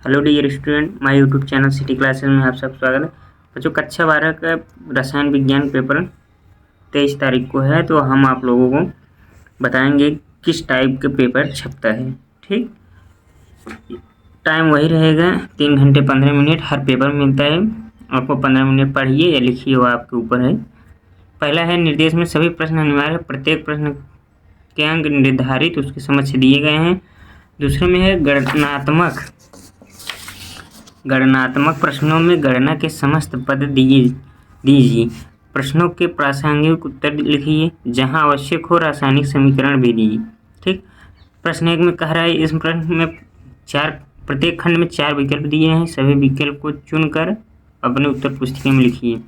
Hello dear student, my YouTube channel City Classes में आप सब स्वागत है। बच्चों, कक्षा 12 का रसायन विज्ञान पेपर 23 तारीख को है, तो हम आप लोगों को बताएंगे किस टाइप के पेपर छपता है। ठीक, टाइम वही रहेगा 3 घंटे 15 मिनट हर पेपर में मिलता है। आपको 15 मिनट पढ़िए या लिखिए, वो आपके ऊपर है। पहला है निर्देश में सभी प्रश्न अनिवार्य है, प्रत्येक प्रश्न के अंक निर्धारित उसके समझ से दिए गए हैं। दूसरे में है गणनात्मक प्रश्नों में गणना के समस्त पद दीजिए। प्रश्नों के प्रासंगिक उत्तर लिखिए, जहां आवश्यक हो रासायनिक समीकरण भी दीजिए। ठीक, प्रश्न 1 में कह रहा है, इस प्रश्न में प्रत्येक खंड में 4 विकल्प दिए हैं। सभी विकल्प को चुनकर अपने उत्तर पुस्तिका में लिखिए।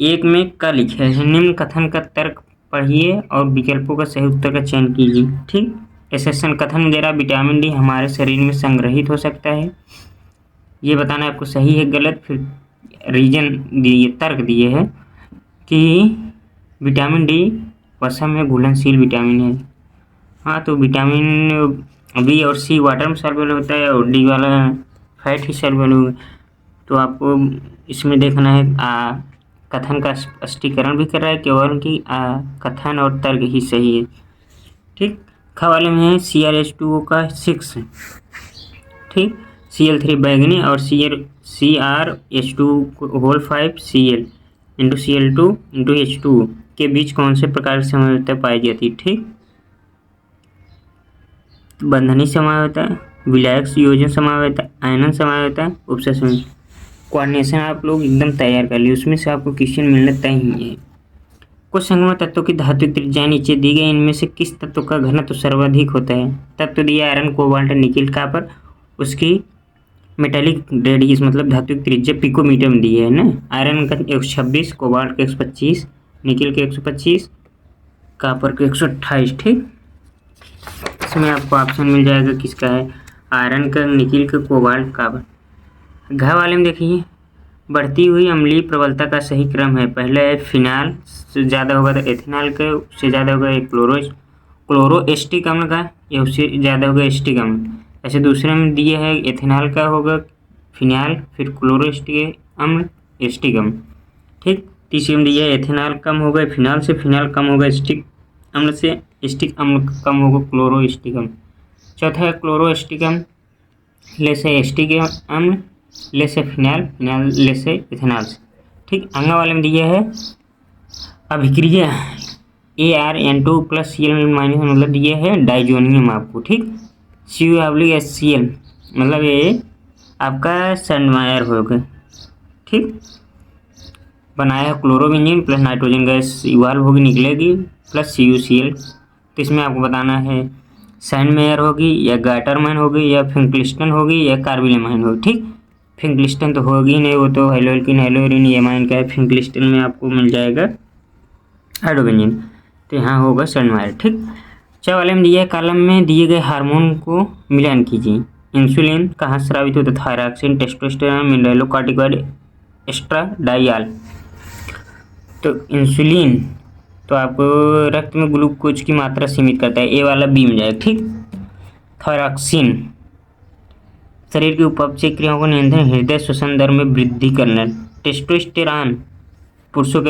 1 में क लिखा है, निम्न कथन का तर्क पढ़िए और विकल्पों का सही उत्तर का चयन कीजिए। ठीक, एसेशन कथन दे रहा, विटामिन डी हमारे शरीर में संग्रहित हो सकता है, ये बताना आपको सही है गलत। फिर रीजन दिए, तर्क दिए है कि विटामिन डी वसा में घुलनशील विटामिन है। हाँ, तो विटामिन बी और सी वाटर में सॉल्युबल होता है और डी वाला फैट ही सॉल्युबल होगा। तो आपको इसमें देखना है कथन का स्पष्टीकरण भी कर रहा है, केवल कि कथन और तर्क ही सही है। ठीक, ख वाले में है CrH2O का 6। ठीक, Cl3 बैगनी और CrH2 whole 5 Cl into Cl2 into H2 के बीच कौन से प्रकार की समझौता पाई जाती है। ठीक, बंधनी समझौता, विलायक संयोजन समझौता, आयनन समझौता, उपसंयोजन। कोऑर्डिनेशन आप लोग एकदम तैयार कर लिए, उसमें से आपको क्वेश्चन मिलना तय ही है। कुछ संगम तत्वों की धात्विक त्रिज्या नीचे दी गई, इनमें से किस तत्व का घनत्व सर्वाधिक होता है। तत्व दिया आयरन, कोबाल्ट, निकिल, कॉपर, उसकी मेटालिक रेडियस मतलब धात्विक त्रिज्या पिकोमीटर में दी है ना। आयरन का 126, कोबाल्ट का 125, निकिल के 125, कॉपर के 128। ठीक, इसमें आपको ऑप्शन मिल जाएगा किसका है, आयरन का, निकिल का, कोबाल्ट, कॉपर। घ वाले में देखिए, बढ़ती हुई अम्लीय प्रबलता का सही क्रम है। पहले है फिनाल से ज़्यादा होगा तो एथेनॉल का, उससे ज़्यादा होगा क्लोरो एस्टिक अम्ल का, या उससे ज़्यादा होगा एस्टिक अम्ल। ऐसे दूसरे में दिए है एथेनॉल का होगा फिनाल, फिर क्लोरो एस्टिक अम्ल, एस्टिक अम्ल। ठीक, तीसरे में दिया है एथेनॉल कम होगा फिनाल से, फिनाल कम होगा एस्टिक अम्ल से, एस्टिक अम्ल कम होगा क्लोरो एस्टिक अम्ल। चौथा है क्लोरो एस्टिक अम्ल ले से एस्टिक अम्ल, ले से फिनाल, फिनाल ले से इथेनॉल से। ठीक, अंगा वाले में दिया है अभिक्रिया ArN2 प्लस Cl माइनस मतलब दिया है डाइजोनियम आपको। ठीक, CuHCl मतलब ये आपका सनमायर होगा। ठीक, बनाया है chlorobenzene plus nitrogen gas evolve होगी निकलेगी प्लस CuCl। तो इसमें आपको बताना है सैंडमेयर होगी या गाटरमैन होगी या फिंकलिस्टन होगी या कार्बिलमाइन होगी। ठीक, फिंकलिस्टन तो होगी नहीं, वो तो हेलोल्किन हेलोरिन एमाइन का है। फिंकलिस्टन में आपको मिल जाएगा हाइड्रोबेंजीन, तो यहाँ होगा सैंडमायर। ठीक, च वाले में दिया है कॉलम में दिए गए हार्मोन को मिलान कीजिए। इंसुलिन कहाँ स्रावित होता है, थायरॉक्सिन, टेस्टोस्टेरोन, मिनरलोकॉर्टिकॉइड, एस्ट्राडाइल। तो इंसुलिन तो आपको रक्त में ग्लूकोज की मात्रा सीमित करता है, ए वाला बी में जाएगा। ठीक, थायरॉक्सिन शरीर की उपापचय क्रियाओं को नियंत्रण, हृदय श्वसन दर में वृद्धि करना। टेस्टोस्टेरोन पुरुषों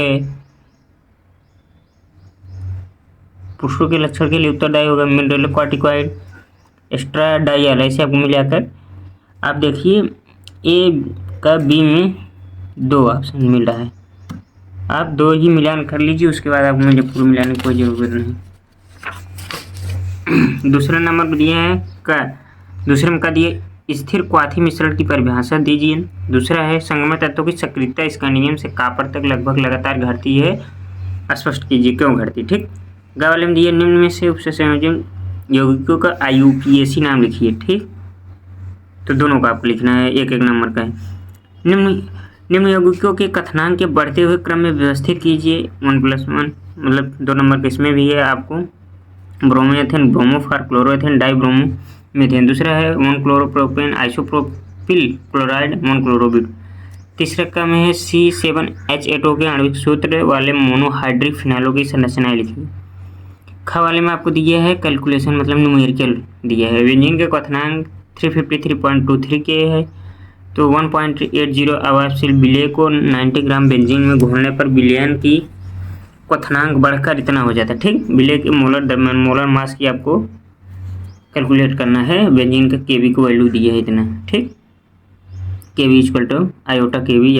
के लक्षण के लिए उत्तरदायी होगा। मिनरलोकॉर्टिकॉइड, एस्ट्राडाइल, ऐसे आपको मिलाकर आप देखिए ए का बी में 2 ऑप्शन मिल रहा है, आप 2 ही मिलान कर लीजिए, उसके बाद आपको मुझे पूरा मिलाने की कोई ज़रूरत नहीं। दूसरा नंबर पर दिया है का, दूसरे में का दिए स्थिर क्वाथी मिश्रण की परिभाषा दीजिए। दूसरा है संगम तत्वों की सक्रियता स्कैंडियम से कॉपर तक लगभग लगातार घटती है, स्पष्ट कीजिए क्यों घटती। ठीक, ग वाले में दिए निम्न में से उपसंयोजन यौगिकों का IUPAC नाम लिखिए। ठीक, तो दोनों का आपको लिखना है, एक एक नंबर का है। निम्न यौगिकों के कथनांक के बढ़ते हुए क्रम में व्यवस्थित कीजिए। 1+1 मतलब 2 नंबर के इसमें भी है आपको ब्रोमोएथेन, ब्रोमोफार, क्लोरोएथेन, डाइब्रोमोमीथेन। दूसरा है 1 क्लोरोप्रोपेन, आइसोप्रोपिल क्लोराइड, 1 क्लोरोबिट। तीसरा का में है C7H8O के आणविक सूत्र वाले मोनोहाइड्रिक फिनालों की संरचनाएं लिखिए। ख वाले में आपको दिया है कैलकुलेशन मतलब न्यूमेरिकल दिया है। व्यंजन के कथनांक 353.23 के है। तो 1.80 अवाफिल विलेय को 90 ग्राम बेंजीन में घोलने पर विलयन की क्वथनांक बढ़कर इतना हो जाता है। ठीक, विलेय के मोलर मास की आपको कैलकुलेट करना है। बेंजीन का केवी को वैल्यू दिया है इतना। ठीक, केवी इक्वल टू आयोटा केवी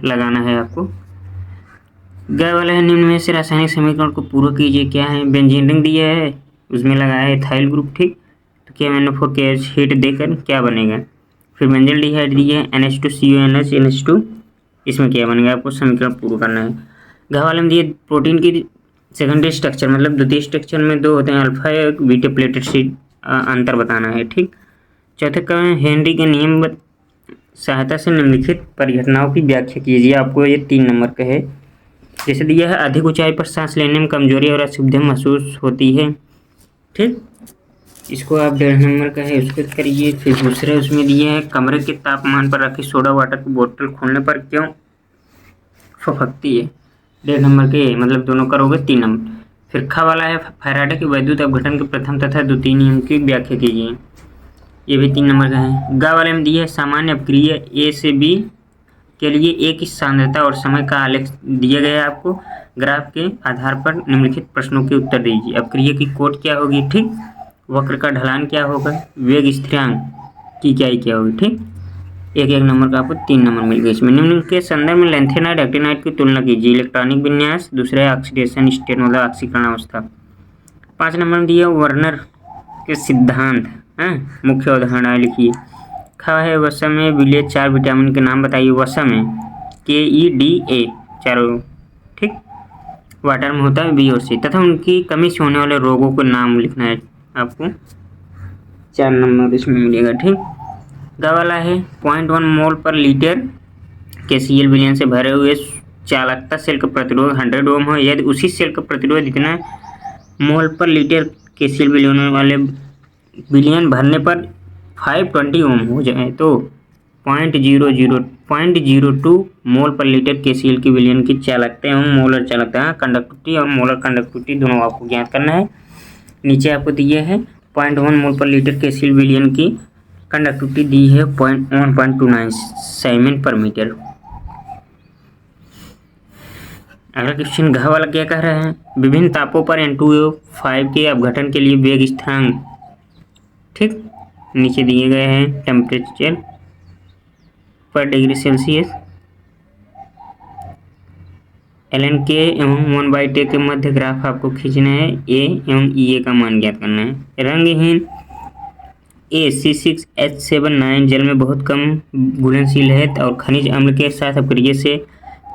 लगाना है आपको। गए वाला है निम्न में से रासायनिक समीकरण को पूरा कीजिए। क्या है, बेंजीन रिंग दिया है, उसमें लगाया है इथाइल ग्रुप। ठीक, तो KMnO4 हीट देकर क्या बनेगा, फिर बेंजीन डिहाइड दिया है NH2CONH NH2, इसमें क्या बनेगा, आपको समीकरण पूरा करना है। घ वाले में दिए प्रोटीन की सेकेंडरी स्ट्रक्चर मतलब द्वितीय स्ट्रक्चर में दो होते हैं, अल्फा और बीटा प्लेटेड शीट, अंतर बताना है। ठीक, चौथे का हेनरी के नियम सहायता से निम्नलिखित परिघटनाओं की व्याख्या कीजिए। आपको ये 3 नंबर का है। जैसे दिया है अधिक ऊंचाई पर सांस लेने में कमजोरी और असुविधा महसूस होती है। ठीक, इसको आप 1.5 नंबर का है, उसको करिए। फिर दूसरा उसमें दिया है कमरे के तापमान पर रखी सोडा वाटर की बोतल खोलने पर क्यों फफकती है। 1.5 नंबर के, मतलब दोनों करोगे 3 नंबर। फिर ख वाला है फैराडे के वैद्युत अपघटन के प्रथम तथा द्वितीय नियम की व्याख्या कीजिए। ये भी 3 नंबर का है। ग वाले में दिया है सामान्य अपक्रिया ए से बी के लिए एक ही सांद्रता और समय का आलेख दिया गया है आपको। ग्राफ के आधार पर निम्नलिखित प्रश्नों के उत्तर दीजिए। अपक्रिया की कोट क्या होगी, ठीक, वक्र का ढलान क्या होगा, वेग स्थिरांक की क्या होगी। ठीक, एक नंबर का आपको 3 नंबर मिल गए इसमें। निम्न के संदर्भ में लैंथेनाइट एक्टिनाइट की तुलना कीजिए। इलेक्ट्रॉनिक विन्यास, दूसरा है ऑक्सीडेशन स्टेट मतलब ऑक्सीकरण अवस्था। 5 नंबर में दिया वर्नर के सिद्धांत, मुख्य उदाहरण लिखिए। खा है वसा में विलेय 4 विटामिन के नाम बताइए। वसा में KEDA चारों, ठीक, वाटर में होता है B और C, तथा उनकी कमी से होने वाले रोगों के नाम लिखना है आपको। 4 नंबर इसमें मिलेगा। ठीक, ग वाला है 0.1 मोल पर लीटर KCl विलयन से भरे हुए चालकता सेल का प्रतिरोध 100 ओम हो। यदि उसी सेल का प्रतिरोध इतना मोल पर लीटर KCl विलयन वाले विलयन भरने पर 520 ओम हो जाए तो 0.02 मोल पर लीटर KCl की विलयन की चालकता एवं मोलर चालकता, कंडक्टिविटी और मोलर कंडक्टिविटी दोनों आपको ज्ञात करना है। नीचे आपको दिया है 0.1 मोल पर लीटर KCl विलयन की कंडक्टिविटी दी है 1.29 सीमेन पर मीटर। अगला क्वेश्चन घ वाला क्या कह रहा है, विभिन्न तापों पर N2O5 के अपघटन के लिए वेग स्थिरांक, ठीक, नीचे दिए गए हैं टेम्परेचर पर डिग्री सेल्सियस ln k एवं 1/10 के मध्य ग्राफ आपको खींचना है। A एवं EA का मान ज्ञात करना है। रंगहीन AC6H79 जल में बहुत कम घुलनशील है और खनिज अम्ल के साथ अपक्रिया से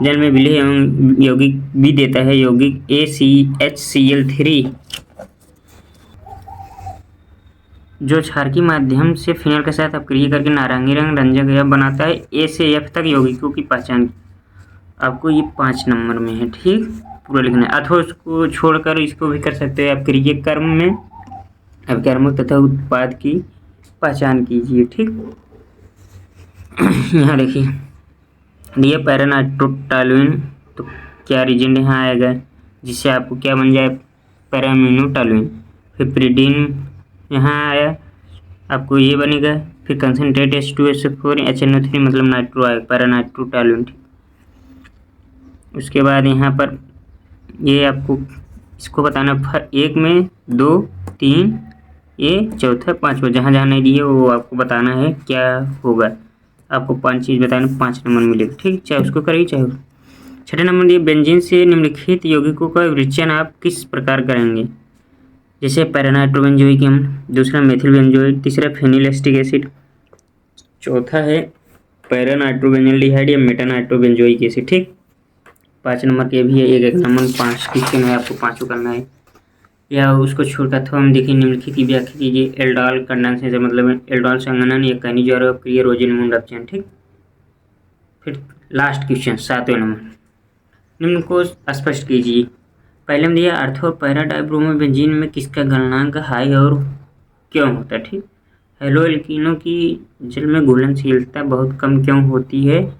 जल में विलेय एवं यौगिक भी देता है। यौगिक ACHCl3 जो क्षारकी माध्यम से फिनल के साथ अपक्रिया करके नारंगी रंग रंजक बनाता है। A से F तक यौगिकों की पहचान आपको ये 5 नंबर में है। ठीक, पूरा लिखना है, अथवा उसको छोड़कर इसको भी कर सकते हैं। अपक्रिया क्रम में अपकर्मक तथा उत्पाद की पहचान कीजिए। ठीक, यहाँ देखिए दिया पैरानाइट्रोटॉलुइन, तो क्या रीजेंट यहाँ आएगा जिससे आपको क्या बन जाए, पैरामिनोटॉलुइन। फिर प्रीडीन यहाँ आया, आपको ये बनेगा। फिर कंसनट्रेट H2SO4 HNO3 मतलब नाइट्रो आएगा, पैरानाइट्रोटॉलुइन। उसके बाद यहाँ पर ये आपको इसको बताना 1 में 2 3 ये चौथा 5वां, जहाँ जहाँ नहीं दिए वो आपको बताना है क्या होगा। आपको 5 चीज़ बताना, 5 नंबर मिलेगा। ठीक, चाहे उसको करिए चाहे। 6 नंबर दिए बेंजीन से निम्नलिखित यौगिकों का विवेचन आप किस प्रकार करेंगे। जैसे पैरानाइट्रोबेंजोइक अम्ल, दूसरा मेथिल बेंजोइक, तीसरा फेनिल एसिटिक एसिड, चौथा है पैरानाइट्रोबेंजल्डिहाइड या मेटानाइट्रोबेंजोइक एसिड। ठीक, 5 नंबर के भी है। एक नंबर 5 क्वेश्चन है, आपको 5 करना है। या उसको छोड़कर अथवा हम देखिए निम्नलिखित की व्याख्या कीजिए। एल्डोल कंडेंसेशन मतलब एल्डोल संघनन या खनिज और अक्रिय रोजेनमून अपचयन। ठीक, फिर लास्ट क्वेश्चन 7वें नंबर, निम्न को स्पष्ट कीजिए। पहले में दिया अर्थ और पैरा डाइब्रोमोबेंजीन में किसका गलनांक हाई और क्यों होता है। ठीक, हेलो एल्कीनों की जल में घुलनशीलता बहुत कम क्यों होती है,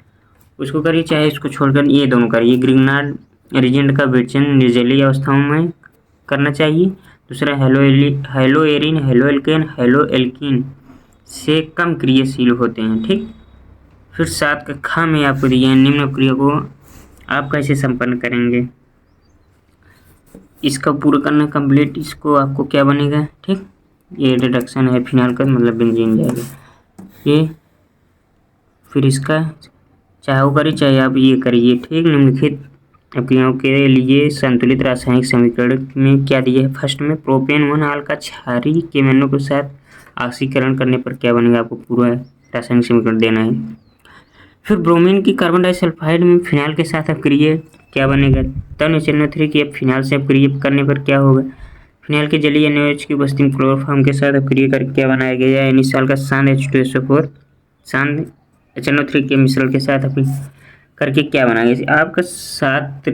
उसको करिए चाहे इसको छोड़कर ये दोनों करिए। ग्रिग्नार्ड रीजेंट का विवेचन निर्जलीय अवस्थाओं में करना चाहिए। दूसरा hello Erin, halo alkane, hello alkene से कम क्रियाशील होते हैं। ठीक, फिर 7 का ख में आपको दिया है निम्न क्रिया को आप कैसे संपन्न करेंगे। इसका पूरा करना कंप्लीट, इसको आपको क्या बनेगा। ठीक, ये रिडक्शन है फिनाल का, मतलब बेंजीन जाएगा ये। फिर इसका चाहे वो करिए चाहे आप ये करिए। ठीक, निम्नलिखित क्रियाओं के लिए संतुलित रासायनिक समीकरण में क्या दिया है। फर्स्ट में प्रोपेन 1 आल का क्षारीय के मेनों के साथ ऑक्सीकरण करने पर क्या बनेगा, आपको पूरा रासायनिक समीकरण देना है। फिर ब्रोमीन की कार्बन डाइसल्फाइड में फिनाल के साथ अक्रिय क्या बनेगा। तब NaCl3 की अब फिनाल से अक्रिय करने पर क्या होगा। फिनाल के जलीय NaOH की उपस्थिति में क्लोरोफॉर्म के साथ अक्रिय करके क्या बनाया गया है। इनिशाल का सांद H2SO4 सांद HNO3 के मिश्रण के साथ अपनी करके क्या बनाएगा। आपका 7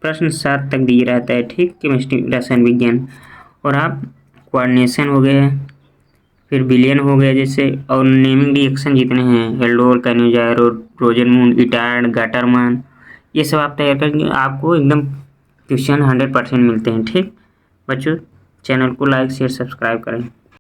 प्रश्न 7 तक दिए रहता है। ठीक, केमिस्ट्री रसायन विज्ञान, और आप कोऑर्डिनेशन हो गया, फिर विलियन हो गया जैसे, और नेमिंग रिएक्शन जितने हैं हेल्डोर, कैन्यूजाइरो, रोजनमून, इटार्ड, गाटरमान, ये सब आप तैयार करेंगे, आपको एकदम क्वेश्चन 100% मिलते हैं। ठीक बच्चों, चैनल को लाइक शेयर सब्सक्राइब करें।